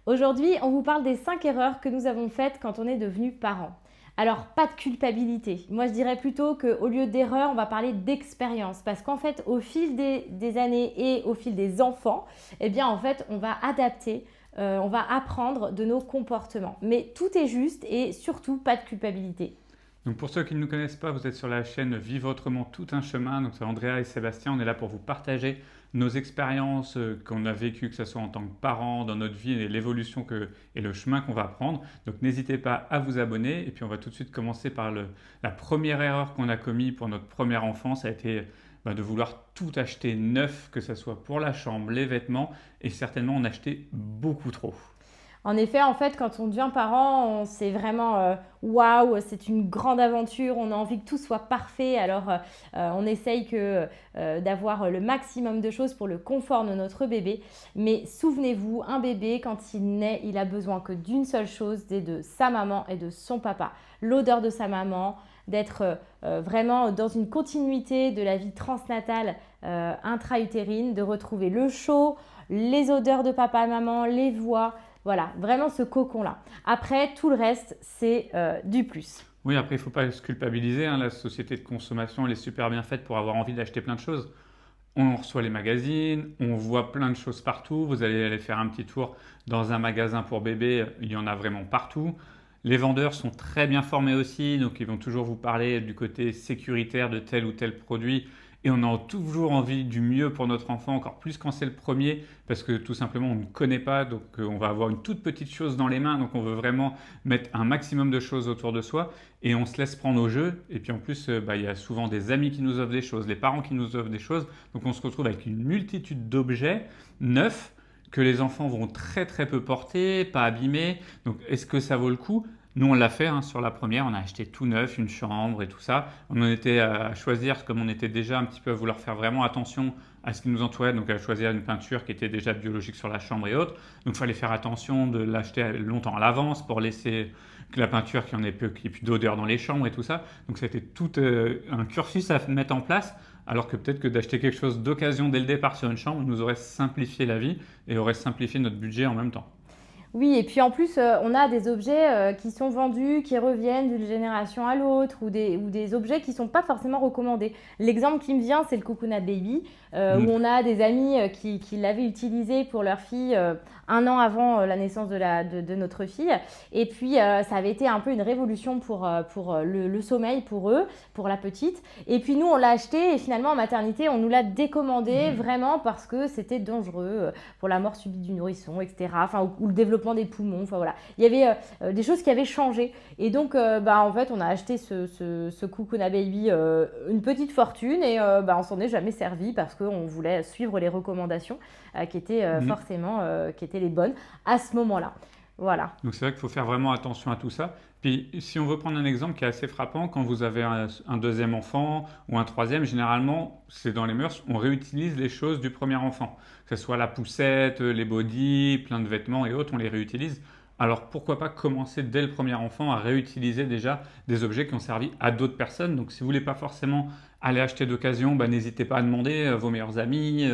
Aujourd'hui, on vous parle des 5 erreurs que nous avons faites quand on est devenu parent. Alors, pas de culpabilité. Moi, je dirais plutôt qu'au lieu d'erreurs, on va parler d'expérience. Parce qu'en fait, au fil des années et au fil des enfants, eh bien, en fait, on va adapter, on va apprendre de nos comportements. Mais tout est juste et surtout, pas de culpabilité. Donc pour ceux qui ne nous connaissent pas, vous êtes sur la chaîne Vivre autrement, tout un chemin. Donc c'est Andrea et Sébastien, on est là pour vous partager nos expériences qu'on a vécues, que ce soit en tant que parents, dans notre vie et l'évolution et le chemin qu'on va prendre. Donc n'hésitez pas à vous abonner. Et puis on va tout de suite commencer par la première erreur qu'on a commise pour notre premier enfant. Ça a été de vouloir tout acheter neuf, que ce soit pour la chambre, les vêtements, et certainement en acheter beaucoup trop. En effet, en fait, quand on devient parent, c'est vraiment waouh, c'est une grande aventure. On a envie que tout soit parfait. Alors, on essaye d'avoir le maximum de choses pour le confort de notre bébé. Mais souvenez-vous, un bébé, quand il naît, il a besoin que d'une seule chose, c'est de sa maman et de son papa. L'odeur de sa maman, d'être vraiment dans une continuité de la vie transnatale intra-utérine, de retrouver le chaud, les odeurs de papa et maman, les voix. Voilà, vraiment ce cocon-là. Après, tout le reste, c'est du plus. Oui, après, il ne faut pas se culpabiliser, hein. La société de consommation, elle est super bien faite pour avoir envie d'acheter plein de choses. On reçoit les magazines, on voit plein de choses partout. Vous allez aller faire un petit tour dans un magasin pour bébé, il y en a vraiment partout. Les vendeurs sont très bien formés aussi, donc ils vont toujours vous parler du côté sécuritaire de tel ou tel produit. Et on a toujours envie du mieux pour notre enfant, encore plus quand c'est le premier, parce que tout simplement on ne connaît pas, donc on va avoir une toute petite chose dans les mains, donc on veut vraiment mettre un maximum de choses autour de soi, et on se laisse prendre au jeu. Et puis en plus, il y a souvent des amis qui nous offrent des choses, les parents qui nous offrent des choses, donc on se retrouve avec une multitude d'objets neufs que les enfants vont très très peu porter, pas abîmer. Donc est-ce que ça vaut le coup? Nous, on l'a fait sur la première, on a acheté tout neuf, une chambre et tout ça. On en était à choisir, comme on était déjà un petit peu à vouloir faire vraiment attention à ce qui nous entourait, donc à choisir une peinture qui était déjà biologique sur la chambre et autres. Donc il fallait faire attention de l'acheter longtemps à l'avance pour laisser que la peinture qu'il n'y ait plus d'odeur dans les chambres et tout ça. Donc c'était tout un cursus à mettre en place, alors que peut-être que d'acheter quelque chose d'occasion dès le départ sur une chambre nous aurait simplifié la vie et aurait simplifié notre budget en même temps. Oui, et puis en plus, on a des objets qui sont vendus, qui reviennent d'une génération à l'autre, ou des objets qui ne sont pas forcément recommandés. L'exemple qui me vient, c'est le Coconut Baby, où on a des amis qui l'avaient utilisé pour leur fille 1 an avant la naissance de notre fille. Et puis, ça avait été un peu une révolution pour le sommeil pour eux, pour la petite. Et puis nous, on l'a acheté et finalement, en maternité, on nous l'a décommandé vraiment parce que c'était dangereux pour la mort subite du nourrisson, etc. Enfin, ou le développement des poumons. Enfin voilà, il y avait des choses qui avaient changé. Et donc, en fait, on a acheté ce Coconut Baby une petite fortune et on s'en est jamais servi parce qu'on voulait suivre les recommandations qui étaient forcément qui étaient les bonnes à ce moment-là. Voilà. Donc c'est vrai qu'il faut faire vraiment attention à tout ça. Puis si on veut prendre un exemple qui est assez frappant, quand vous avez un deuxième enfant ou un troisième, généralement, c'est dans les mœurs, on réutilise les choses du premier enfant. Que ce soit la poussette, les bodys, plein de vêtements et autres, on les réutilise. Alors pourquoi pas commencer dès le premier enfant à réutiliser déjà des objets qui ont servi à d'autres personnes. Donc si vous voulez pas forcément aller acheter d'occasion, n'hésitez pas à demander vos meilleurs amis,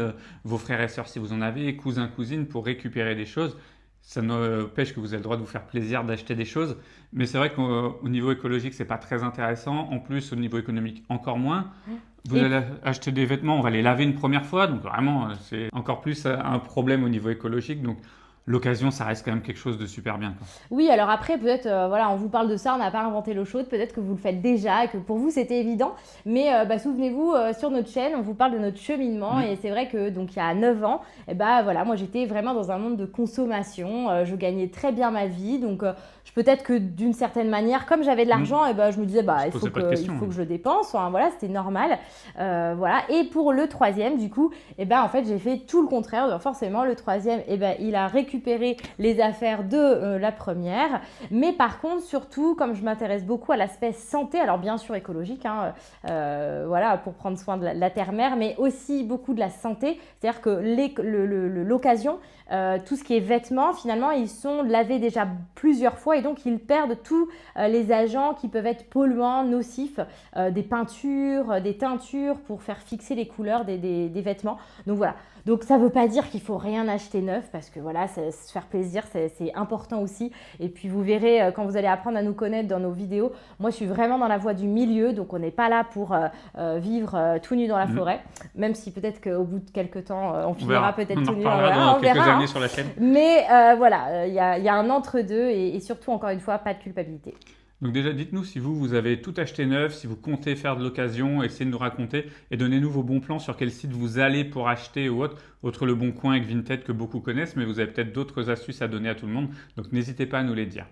vos frères et sœurs si vous en avez, cousins, cousines pour récupérer des choses. Ça n'empêche que vous avez le droit de vous faire plaisir d'acheter des choses, mais c'est vrai qu'au niveau écologique, c'est pas très intéressant. En plus, au niveau économique, encore moins. Vous Et allez acheter des vêtements, on va les laver une première fois, donc vraiment, c'est encore plus un problème au niveau écologique. Donc l'occasion, ça reste quand même quelque chose de super bien, quoi. oui, alors après, peut-être, voilà, on vous parle de ça, on n'a pas inventé l'eau chaude, peut-être que vous le faites déjà et que pour vous c'était évident, mais souvenez-vous, sur notre chaîne, on vous parle de notre cheminement et c'est vrai que donc il y a 9 ans, voilà, moi j'étais vraiment dans un monde de consommation, je gagnais très bien ma vie, donc peut-être que d'une certaine manière, comme j'avais de l'argent, je me disais, Je il faut posais pas de questions, que je dépense, enfin, voilà, c'était normal, voilà. Et pour le troisième, du coup, en fait, j'ai fait tout le contraire, donc forcément, le troisième, il a récupéré les affaires de la première. Mais par contre, surtout, comme je m'intéresse beaucoup à l'aspect santé, alors bien sûr écologique, voilà, pour prendre soin de la terre-mère, mais aussi beaucoup de la santé. C'est-à-dire que l'occasion, tout ce qui est vêtements, finalement, ils sont lavés déjà plusieurs fois et donc ils perdent tous les agents qui peuvent être polluants, nocifs, des peintures, des teintures pour faire fixer les couleurs des vêtements. Donc voilà. Donc ça ne veut pas dire qu'il faut rien acheter neuf parce que voilà, se faire plaisir, c'est important aussi. Et puis vous verrez quand vous allez apprendre à nous connaître dans nos vidéos, moi je suis vraiment dans la voie du milieu, donc on n'est pas là pour vivre tout nu dans la forêt, même si peut-être qu'au bout de quelques temps, on finira peut-être tout nu. Dans quelques années sur la chaîne. Mais voilà, il y a un entre-deux et surtout, encore une fois, pas de culpabilité. Donc déjà, dites-nous si vous avez tout acheté neuf, si vous comptez faire de l'occasion, essayez de nous raconter et donnez-nous vos bons plans sur quel site vous allez pour acheter ou autre Le Bon Coin avec Vinted que beaucoup connaissent, mais vous avez peut-être d'autres astuces à donner à tout le monde, donc n'hésitez pas à nous les dire.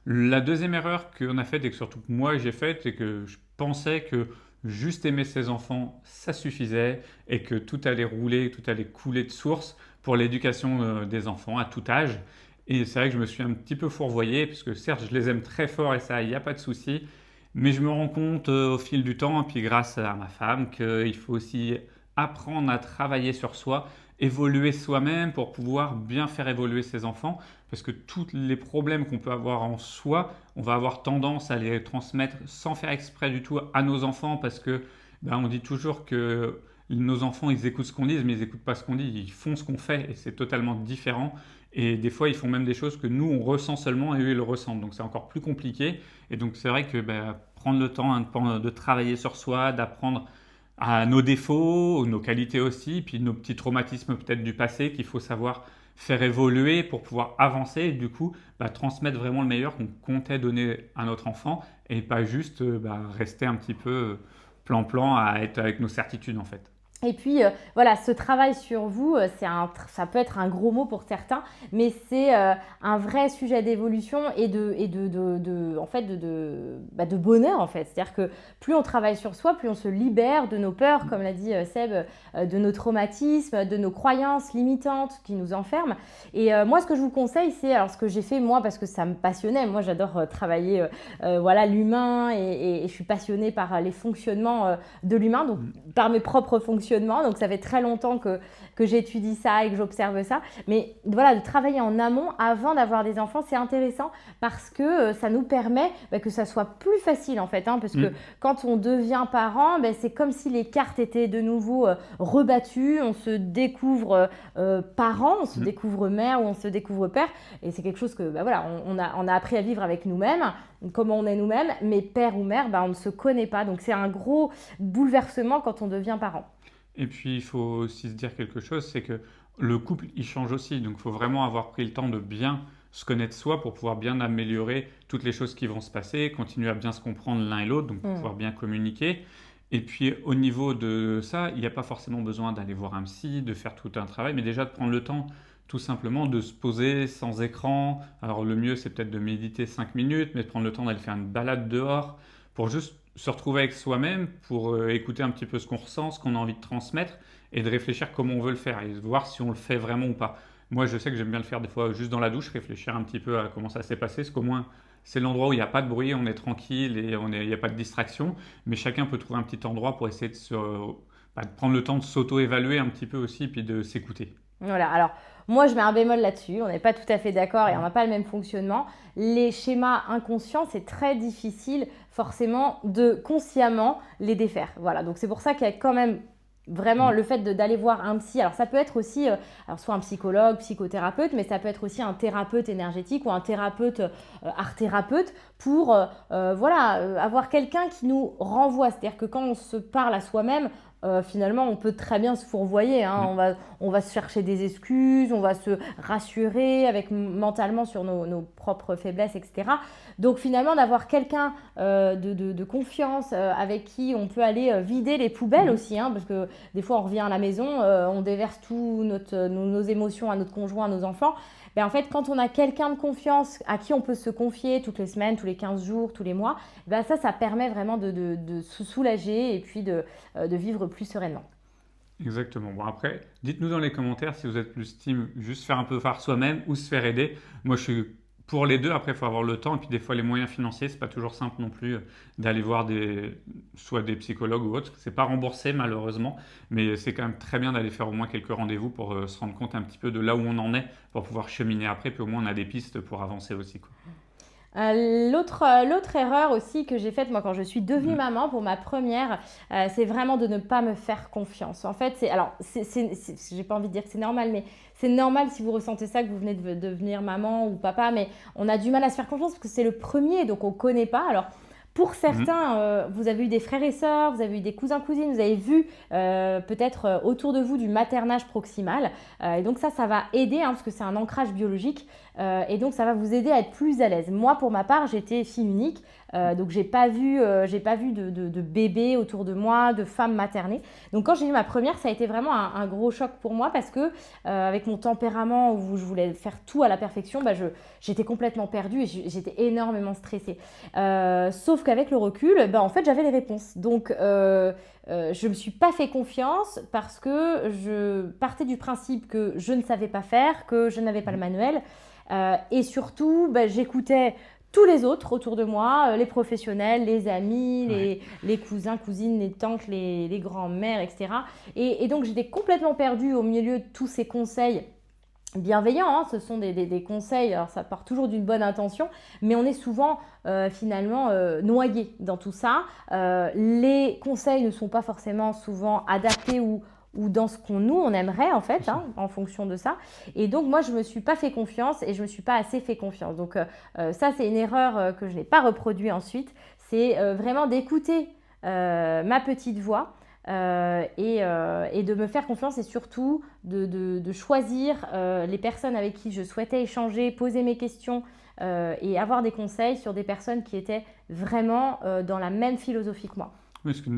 La deuxième erreur qu'on a faite et que surtout moi j'ai faite, c'est que je pensais que juste aimer ses enfants, ça suffisait et que tout allait rouler, tout allait couler de source pour l'éducation des enfants à tout âge. Et c'est vrai que je me suis un petit peu fourvoyé, puisque certes, je les aime très fort et ça, il n'y a pas de souci. Mais je me rends compte au fil du temps, et puis grâce à ma femme, qu'il faut aussi apprendre à travailler sur soi, évoluer soi-même pour pouvoir bien faire évoluer ses enfants. Parce que tous les problèmes qu'on peut avoir en soi, on va avoir tendance à les transmettre sans faire exprès du tout à nos enfants, parce que on dit toujours que nos enfants, ils écoutent ce qu'on dit, mais ils n'écoutent pas ce qu'on dit, ils font ce qu'on fait, et c'est totalement différent. Et des fois, ils font même des choses que nous, on ressent seulement et eux, ils le ressentent. Donc, c'est encore plus compliqué. Et donc, c'est vrai que prendre le temps de travailler sur soi, d'apprendre à nos défauts, nos qualités aussi, puis nos petits traumatismes peut-être du passé qu'il faut savoir faire évoluer pour pouvoir avancer et du coup, transmettre vraiment le meilleur qu'on comptait donner à notre enfant et pas juste rester un petit peu plan-plan à être avec nos certitudes en fait. Et puis voilà, ce travail sur vous, ça peut être un gros mot pour certains, mais c'est un vrai sujet d'évolution et de bonheur en fait. C'est-à-dire que plus on travaille sur soi, plus on se libère de nos peurs, comme l'a dit Seb, de nos traumatismes, de nos croyances limitantes qui nous enferment. Et moi, ce que je vous conseille, c'est alors ce que j'ai fait moi parce que ça me passionnait. Moi, j'adore travailler l'humain et je suis passionnée par les fonctionnements de l'humain, donc par mes propres fonctionnements. Donc ça fait très longtemps que j'étudie ça et que j'observe ça. Mais voilà, de travailler en amont avant d'avoir des enfants, c'est intéressant parce que ça nous permet que ça soit plus facile en fait. Parce que quand on devient parent, c'est comme si les cartes étaient de nouveau rebattues. On se découvre parent, on se découvre mère ou on se découvre père. Et c'est quelque chose que on a appris à vivre avec nous-mêmes, comment on est nous-mêmes. Mais père ou mère, on ne se connaît pas. Donc c'est un gros bouleversement quand on devient parent. Et puis, il faut aussi se dire quelque chose, c'est que le couple, il change aussi. Donc, il faut vraiment avoir pris le temps de bien se connaître soi pour pouvoir bien améliorer toutes les choses qui vont se passer, continuer à bien se comprendre l'un et l'autre, donc pouvoir bien communiquer. Et puis, au niveau de ça, il n'y a pas forcément besoin d'aller voir un psy, de faire tout un travail, mais déjà de prendre le temps tout simplement de se poser sans écran. Alors, le mieux, c'est peut-être de méditer 5 minutes, mais de prendre le temps d'aller faire une balade dehors pour juste se retrouver avec soi-même pour écouter un petit peu ce qu'on ressent, ce qu'on a envie de transmettre et de réfléchir comment on veut le faire et de voir si on le fait vraiment ou pas. Moi, je sais que j'aime bien le faire des fois juste dans la douche, réfléchir un petit peu à comment ça s'est passé, parce qu'au moins, c'est l'endroit où il n'y a pas de bruit, on est tranquille et il n'y a pas de distraction, mais chacun peut trouver un petit endroit pour essayer de prendre le temps de s'auto-évaluer un petit peu aussi, puis de s'écouter. Voilà, alors moi je mets un bémol là-dessus, on n'est pas tout à fait d'accord et on n'a pas le même fonctionnement. Les schémas inconscients, c'est très difficile forcément de consciemment les défaire. Voilà, donc c'est pour ça qu'il y a quand même vraiment le fait d'aller voir un psy. Alors ça peut être aussi soit un psychologue, psychothérapeute, mais ça peut être aussi un thérapeute énergétique ou un thérapeute art-thérapeute pour avoir quelqu'un qui nous renvoie. C'est-à-dire que quand on se parle à soi-même, finalement, on peut très bien se fourvoyer. On va se chercher des excuses, on va se rassurer mentalement sur nos propres faiblesses, etc. Donc finalement, d'avoir quelqu'un de confiance avec qui on peut aller vider les poubelles aussi, parce que des fois, on revient à la maison, on déverse toutes nos émotions à notre conjoint, à nos enfants. En fait, quand on a quelqu'un de confiance à qui on peut se confier toutes les semaines, tous les 15 jours, tous les mois, ça permet vraiment de se soulager et puis de vivre plus sereinement. Exactement. Bon, après, dites-nous dans les commentaires si vous êtes plus team juste faire un peu par soi-même ou se faire aider. Moi, je suis pour les deux. Après, il faut avoir le temps et puis des fois les moyens financiers, c'est pas toujours simple non plus d'aller voir soit des psychologues ou autres. C'est pas remboursé malheureusement, mais c'est quand même très bien d'aller faire au moins quelques rendez-vous pour se rendre compte un petit peu de là où on en est pour pouvoir cheminer après. Puis au moins on a des pistes pour avancer aussi, quoi. L'autre erreur aussi que j'ai faite moi quand je suis devenue maman pour ma première, c'est vraiment de ne pas me faire confiance. En fait, j'ai pas envie de dire que c'est normal, mais c'est normal si vous ressentez ça, que vous venez de devenir maman ou papa, mais on a du mal à se faire confiance parce que c'est le premier, donc on connaît pas. Alors pour Mhm. certains, vous avez eu des frères et sœurs, vous avez eu des cousins, cousines, vous avez vu peut-être autour de vous du maternage proximal. Et donc ça va aider hein, parce que c'est un ancrage biologique. Et donc ça va vous aider à être plus à l'aise. Moi, pour ma part, j'étais fille unique. Donc j'ai pas vu de bébé autour de moi, de femmes maternées. Donc quand j'ai eu ma première, ça a été vraiment un gros choc pour moi parce que avec mon tempérament où je voulais faire tout à la perfection, j'étais complètement perdue et j'étais énormément stressée. Sauf qu'avec le recul, en fait, j'avais les réponses. Donc, je ne me suis pas fait confiance parce que je partais du principe que je ne savais pas faire, que je n'avais pas le manuel. Et surtout, j'écoutais tous les autres autour de moi, les professionnels, les amis, Ouais. les cousins, cousines, les tantes, les grands-mères, etc. Et donc, j'étais complètement perdue au milieu de tous ces conseils bienveillants, hein. Ce sont des conseils, alors ça part toujours d'une bonne intention, mais on est souvent finalement noyé dans tout ça. Les conseils ne sont pas forcément souvent adaptés ou dans ce qu'on nous on aimerait en C'est fait, ça. hein, en fonction de ça. Et donc moi je me suis pas fait confiance et je me suis pas assez fait confiance. Donc ça c'est une erreur que je n'ai pas reproduit ensuite, c'est vraiment d'écouter ma petite voix et de me faire confiance et surtout de choisir les personnes avec qui je souhaitais échanger, poser mes questions et avoir des conseils sur des personnes qui étaient vraiment dans la même philosophie que moi. Parce que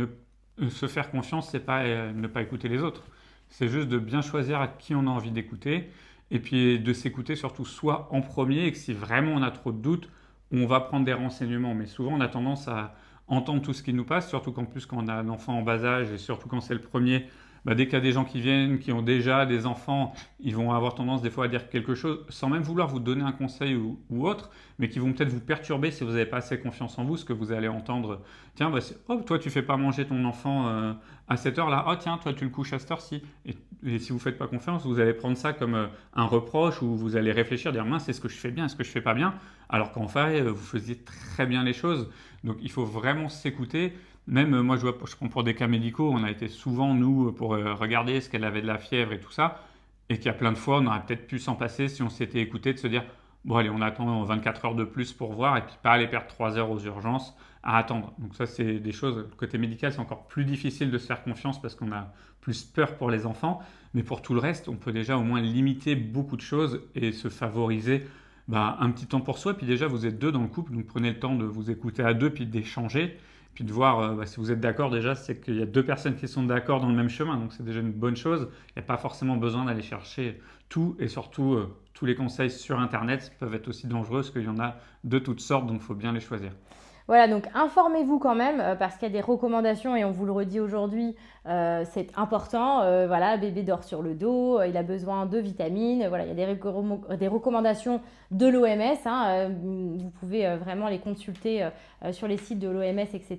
se faire confiance, c'est pas ne pas écouter les autres. C'est juste de bien choisir à qui on a envie d'écouter et puis de s'écouter surtout soit en premier et que si vraiment on a trop de doutes, on va prendre des renseignements. Mais souvent, on a tendance à entendre tout ce qui nous passe, surtout qu'en plus, quand on a un enfant en bas âge et surtout quand c'est le premier, dès qu'il y a des gens qui viennent, qui ont déjà des enfants, ils vont avoir tendance des fois à dire quelque chose sans même vouloir vous donner un conseil ou autre, mais qui vont peut-être vous perturber si vous n'avez pas assez confiance en vous, ce que vous allez entendre. Tiens, oh, toi, tu fais pas manger ton enfant à cette heure-là. Oh, tiens, toi, tu le couches à cette heure-ci. Et si vous faites pas confiance, vous allez prendre ça comme un reproche ou vous allez réfléchir, dire mince, est-ce que je fais bien, est-ce que je fais pas bien, alors qu'en fait, vous faisiez très bien les choses. Donc, il faut vraiment s'écouter. Même moi, je prends pour des cas médicaux, on a été souvent, nous, pour regarder est-ce qu'elle avait de la fièvre et tout ça, et qu'il y a plein de fois, on aurait peut-être pu s'en passer si on s'était écouté, de se dire, bon, allez, on attend 24 heures de plus pour voir, et puis pas aller perdre 3 heures aux urgences à attendre. Donc ça, c'est des choses, côté médical, c'est encore plus difficile de se faire confiance parce qu'on a plus peur pour les enfants, mais pour tout le reste, on peut déjà au moins limiter beaucoup de choses et se favoriser un petit temps pour soi, puis déjà, vous êtes deux dans le couple, donc prenez le temps de vous écouter à deux, puis d'échanger, puis de voir si vous êtes d'accord déjà, c'est qu'il y a deux personnes qui sont d'accord dans le même chemin, donc c'est déjà une bonne chose. Il n'y a pas forcément besoin d'aller chercher tout, et surtout tous les conseils sur Internet peuvent être aussi dangereux, parce qu'il y en a de toutes sortes, donc il faut bien les choisir. Voilà, donc informez-vous quand même parce qu'il y a des recommandations et on vous le redit aujourd'hui, c'est important. Voilà, bébé dort sur le dos, il a besoin de vitamines. Voilà, il y a des recommandations de l'OMS, hein, vous pouvez vraiment les consulter sur les sites de l'OMS, etc.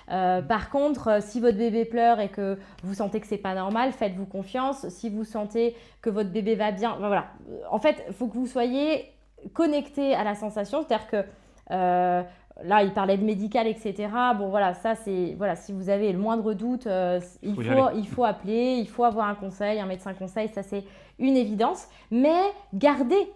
Par contre, si votre bébé pleure et que vous sentez que c'est pas normal, faites-vous confiance. Si vous sentez que votre bébé va bien, voilà. En fait, il faut que vous soyez connecté à la sensation, c'est-à-dire que là, il parlait de médical, etc. Bon, voilà, ça, c'est. Voilà, si vous avez le moindre doute, Faut y aller. il faut appeler, il faut avoir un conseil, un médecin conseil, ça, c'est une évidence. Mais gardez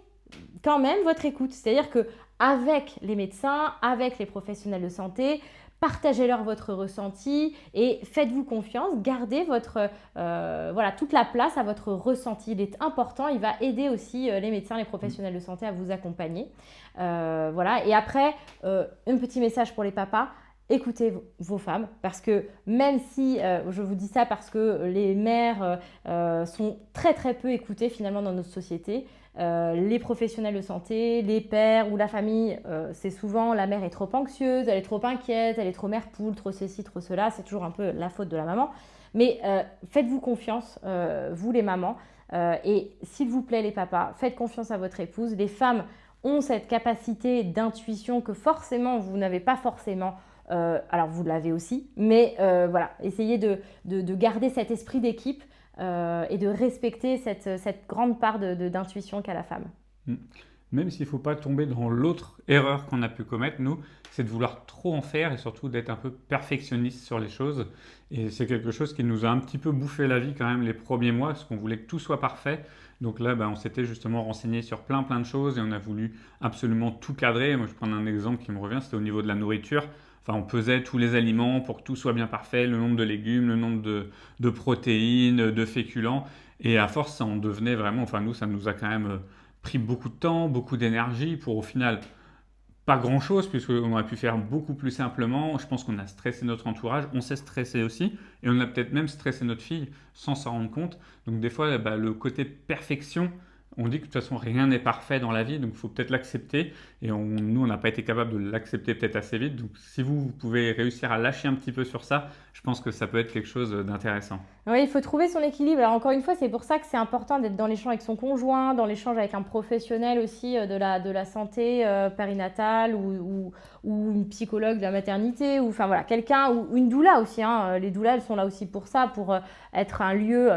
quand même votre écoute. C'est-à-dire que avec les médecins, avec les professionnels de santé, partagez-leur votre ressenti et faites-vous confiance. Gardez voilà, toute la place à votre ressenti. Il est important. Il va aider aussi les médecins, les professionnels de santé à vous accompagner. Voilà. Et après, un petit message pour les papas. Écoutez vos femmes parce que même si je vous dis ça parce que les mères sont très très peu écoutées finalement dans notre société, les professionnels de santé, les pères ou la famille, c'est souvent la mère est trop anxieuse, elle est trop inquiète, elle est trop mère poule, trop ceci, trop cela, c'est toujours un peu la faute de la maman. Mais faites-vous confiance, vous les mamans, et s'il vous plaît les papas, faites confiance à votre épouse. Les femmes ont cette capacité d'intuition que forcément vous n'avez pas forcément. Alors vous l'avez aussi, mais voilà, essayez de garder cet esprit d'équipe et de respecter cette grande part d'intuition qu'a la femme. Mm. même s'il ne faut pas tomber dans l'autre erreur qu'on a pu commettre, nous, c'est de vouloir trop en faire et surtout d'être un peu perfectionniste sur les choses. Et c'est quelque chose qui nous a un petit peu bouffé la vie quand même les premiers mois, parce qu'on voulait que tout soit parfait. Donc là, on s'était justement renseigné sur plein de choses et on a voulu absolument tout cadrer. Moi, je prends un exemple qui me revient, c'était au niveau de la nourriture. Enfin, on pesait tous les aliments pour que tout soit bien parfait, le nombre de légumes, le nombre de protéines, de féculents. Et à force, ça en devenait vraiment, enfin nous, ça nous a quand même pris beaucoup de temps, beaucoup d'énergie pour au final pas grand-chose, puisqu'on aurait pu faire beaucoup plus simplement. Je pense qu'on a stressé notre entourage, on s'est stressé aussi, et on a peut-être même stressé notre fille sans s'en rendre compte. Donc des fois, le côté perfection, on dit que de toute façon rien n'est parfait dans la vie, donc il faut peut-être l'accepter. Et nous, on n'a pas été capable de l'accepter peut-être assez vite. Donc si vous pouvez réussir à lâcher un petit peu sur ça, je pense que ça peut être quelque chose d'intéressant. Oui, il faut trouver son équilibre. Alors encore une fois, c'est pour ça que c'est important d'être dans l'échange avec son conjoint, dans l'échange avec un professionnel aussi de la santé périnatale ou une psychologue de la maternité, ou enfin voilà, quelqu'un, ou une doula aussi. Hein. Les doulas, elles sont là aussi pour ça, pour être un lieu.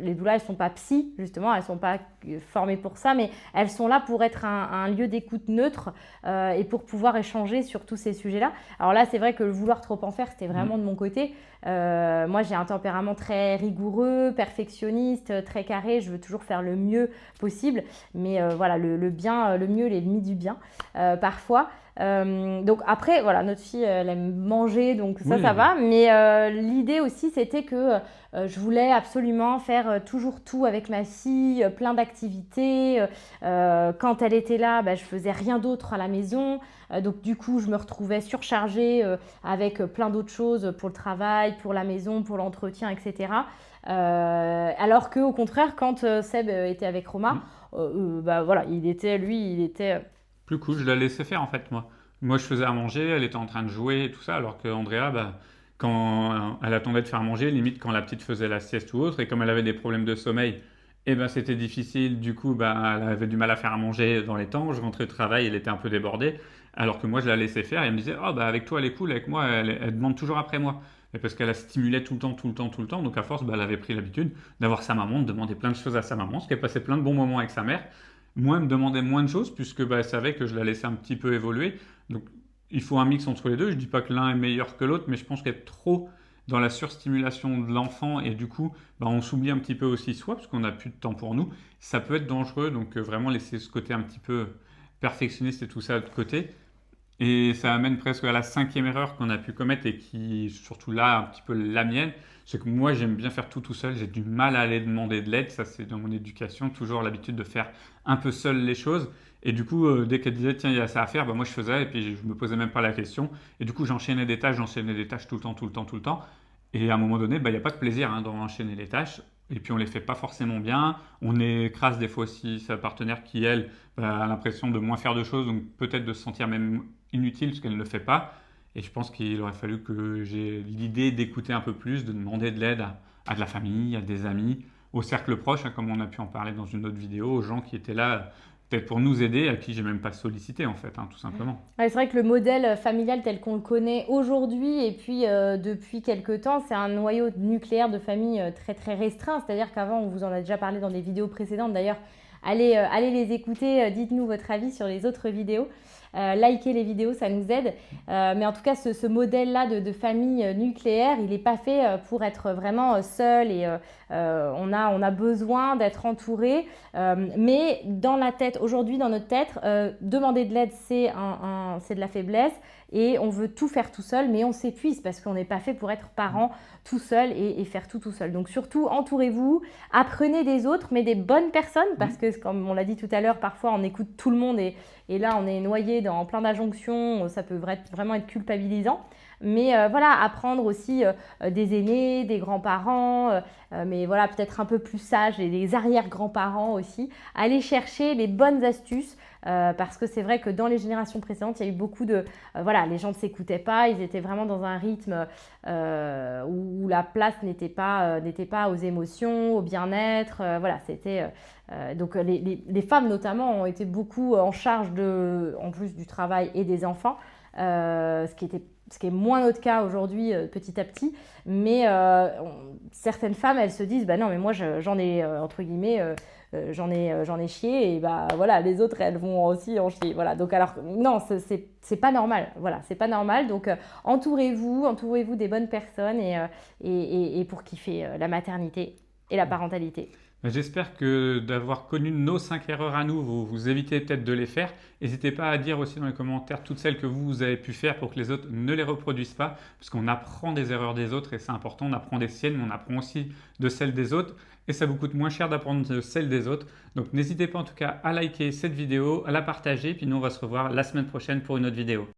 Les doulas, elles ne sont pas psy, justement, elles ne sont pas formées pour ça, mais elles sont là pour être un lieu d'écoute neutre et pour pouvoir échanger sur tous ces sujets-là. Alors là, c'est vrai que le vouloir trop en faire, c'était vraiment de mon côté. Moi, j'ai un tempérament très rigoureux, perfectionniste, très carré. Je veux toujours faire le mieux possible. Mais voilà, le bien, le mieux, l'ennemi du bien, parfois. Donc après, voilà, notre fille, elle aime manger, donc ça, Oui. ça va. Mais l'idée aussi, c'était que je voulais absolument faire toujours tout avec ma fille, plein d'activités. Quand elle était là, je faisais rien d'autre à la maison. Donc du coup, je me retrouvais surchargée avec plein d'autres choses pour le travail, pour la maison, pour l'entretien, etc. Alors qu'au contraire, quand Seb était avec Roma, voilà, il était Plus cool, je la laissais faire en fait, moi. Moi, je faisais à manger, elle était en train de jouer et tout ça, alors qu'Andrea, quand elle attendait de faire manger, limite quand la petite faisait la sieste ou autre, et comme elle avait des problèmes de sommeil, c'était difficile. Du coup, elle avait du mal à faire à manger dans les temps. Je rentrais de travail, elle était un peu débordée, alors que moi, je la laissais faire et elle me disait, oh, avec toi, elle est cool, avec moi, elle demande toujours après moi. Et parce qu'elle la stimulait tout le temps, tout le temps, tout le temps. Donc à force, elle avait pris l'habitude d'avoir sa maman, de demander plein de choses à sa maman, parce qu'elle passait plein de bons moments avec sa mère. Moi, elle me demandait moins de choses puisque elle savait que je la laissais un petit peu évoluer. Donc, il faut un mix entre les deux. Je dis pas que l'un est meilleur que l'autre, mais je pense qu'être trop dans la surstimulation de l'enfant et du coup, on s'oublie un petit peu aussi soi parce qu'on n'a plus de temps pour nous. Ça peut être dangereux. Donc, vraiment laisser ce côté un petit peu perfectionniste et tout ça de côté. Et ça amène presque à la cinquième erreur qu'on a pu commettre et qui, surtout là, un petit peu la mienne, c'est que moi j'aime bien faire tout seul, j'ai du mal à aller demander de l'aide, ça c'est dans mon éducation, toujours l'habitude de faire un peu seul les choses. Et du coup, dès qu'elle disait tiens il y a ça à faire, moi je faisais et puis je me posais même pas la question. Et du coup j'enchaînais des tâches tout le temps, tout le temps, tout le temps. Et à un moment donné, il n'y a pas de plaisir d'enchaîner les tâches. Et puis on les fait pas forcément bien. On écrase des fois aussi sa partenaire qui, elle, a l'impression de moins faire de choses, donc peut-être de se sentir même inutile parce qu'elle ne le fait pas. Et je pense qu'il aurait fallu que j'ai l'idée d'écouter un peu plus, de demander de l'aide à de la famille, à des amis, au cercle proche, comme on a pu en parler dans une autre vidéo, aux gens qui étaient là peut-être pour nous aider, à qui j'ai même pas sollicité en fait, tout simplement. Ouais, c'est vrai que le modèle familial tel qu'on le connaît aujourd'hui et puis depuis quelques temps, c'est un noyau nucléaire de famille très très restreint. C'est-à-dire qu'avant, on vous en a déjà parlé dans des vidéos précédentes. D'ailleurs, allez les écouter, dites-nous votre avis sur les autres vidéos. Likez les vidéos, ça nous aide. Mais en tout cas, ce modèle-là de famille nucléaire, il n'est pas fait pour être vraiment seul et on a besoin d'être entouré. Mais dans la tête, aujourd'hui, dans notre tête, demander de l'aide, c'est de la faiblesse. Et on veut tout faire tout seul, mais on s'épuise parce qu'on n'est pas fait pour être parent tout seul et faire tout seul. Donc surtout, entourez-vous, apprenez des autres, mais des bonnes personnes, parce que comme on l'a dit tout à l'heure, parfois on écoute tout le monde et là on est noyé dans plein d'injonctions, ça peut vraiment être culpabilisant. Mais voilà, apprendre aussi des aînés, des grands-parents, mais voilà, peut-être un peu plus sages, et des arrière-grands-parents aussi. Aller chercher les bonnes astuces, parce que c'est vrai que dans les générations précédentes, il y a eu beaucoup de... voilà, les gens ne s'écoutaient pas, ils étaient vraiment dans un rythme où la place n'était pas aux émotions, au bien-être. Voilà, c'était... donc les femmes notamment ont été beaucoup en charge en plus du travail et des enfants, ce qui est moins notre cas aujourd'hui petit à petit, mais certaines femmes elles se disent bah non mais moi j'en ai entre guillemets j'en ai chié et bah voilà, les autres elles vont aussi en chier. Voilà. Donc alors non, c'est pas normal. Voilà, c'est pas normal. Donc entourez-vous des bonnes personnes et pour kiffer la maternité et la parentalité. J'espère que d'avoir connu nos 5 erreurs à nous, vous évitez peut-être de les faire. N'hésitez pas à dire aussi dans les commentaires toutes celles que vous avez pu faire pour que les autres ne les reproduisent pas, parce qu'on apprend des erreurs des autres et c'est important, on apprend des siennes, mais on apprend aussi de celles des autres et ça vous coûte moins cher d'apprendre de celles des autres. Donc n'hésitez pas en tout cas à liker cette vidéo, à la partager, puis nous on va se revoir la semaine prochaine pour une autre vidéo.